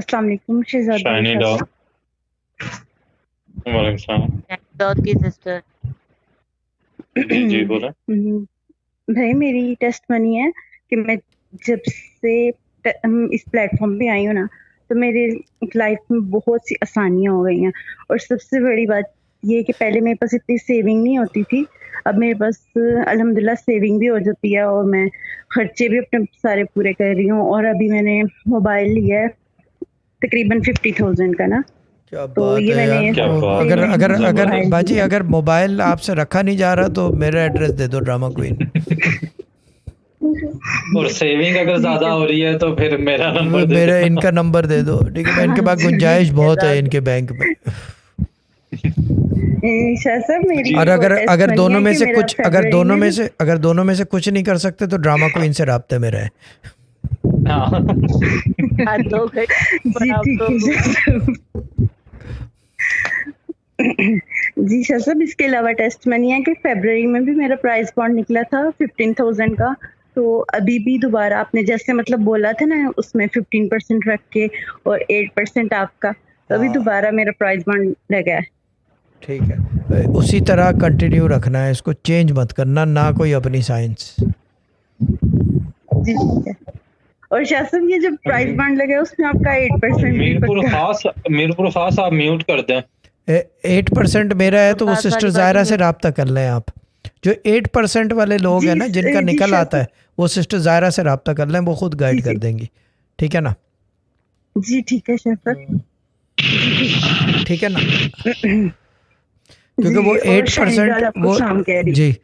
अस्सलाम वालेकुम शहजाद भाई शाइनी साहब। डॉग। वालेकुम सलाम। डॉग की सिस्टर। जी जी बोले। भाई मेरी टेस्ट मनी है कि मैं जब से इस प्लेटफॉर्म पे आई हूँ ना, तो मेरे लाइफ में बहुत सी आसानियाँ हो गई हैं। और सबसे बड़ी बात ये कि पहले मेरे पास इतनी सेविंग नहीं होती थी, अब मेरे पास अल्हम्दुलिल्लाह सेविंग भी हो जाती है और मैं खर्चे भी अपने सारे पूरे कर रही हूँ। और अभी मैंने मोबाइल लिया है तकरीबन 50,000 का ना, क्या तो बात ये है मैंने यार। क्या वो बात अगर है, अगर अगर मोबाइल जबरदस्त। बाजी लिया है। अगर मोबाइल आपसे रखा नहीं जा रहा तो मेरा एड्रेस दे दो, ड्रामा क्वीन। और सेविंग अगर जी ज्यादा सर। हो रही है तो फिर मेरा नंबर दे मेरा दो। इनका नंबर दे दो, ठीक है। मैं इनके हाँ पास जी। गुंजाइश बहुत है शहजाद इनके बैंक में। शाह साहब मेरी जी और वो अगर टेस्ट अगर बनी दोनों है में कि से मेरा कुछ अगर फरवरी दोनों में में भी। से अगर दोनों में से कुछ नहीं कर सकते तो ड्रामा क्वीन से राब्ते में रहे। हाँ। हद हो गई। पर जी आप ठीक तो है शाह साहब। जी शाह साहब, इसके अलावा टेस्ट मनी है कि फरवरी में भी मेरा प्राइस बॉन्ड निकला था 15,000 का। तो अभी भी दोबारा आपने जैसे मतलब बोला था ना, उसमें 15% रख के और 8% आपका, तो अभी हाँ दोबारा मेरा प्राइस बॉन्ड लगा है। ठीक है, उसी तरह कंटिन्यू रखना है, इसको चेंज मत करना, ना कोई अपनी साइंस। जी ठीक है। और शाह साहब ये जब प्राइस बॉन्ड लगा है उसमें आपका 8% भी पक्का। मीरपुर खास आप म्यूट कर दें। 8% मेरा है तो वो मुमताज सिस्टर वाली बाजी जायरा से में रब्ता कर लें आप। जो 8% वाले लोग हैं ना जिनका जी निकल शाह आता साहब। है, वो सिस्टर जायरा से रब्ता कर लें, वो खुद जी गाइड कर जी देंगी। ठीक है ना? जी ठीक है शाह साहब। जी ठीक है ना? ठीक। क्योंकि वो जी और शाइन 8% आपको वो सलाम कह रही। जी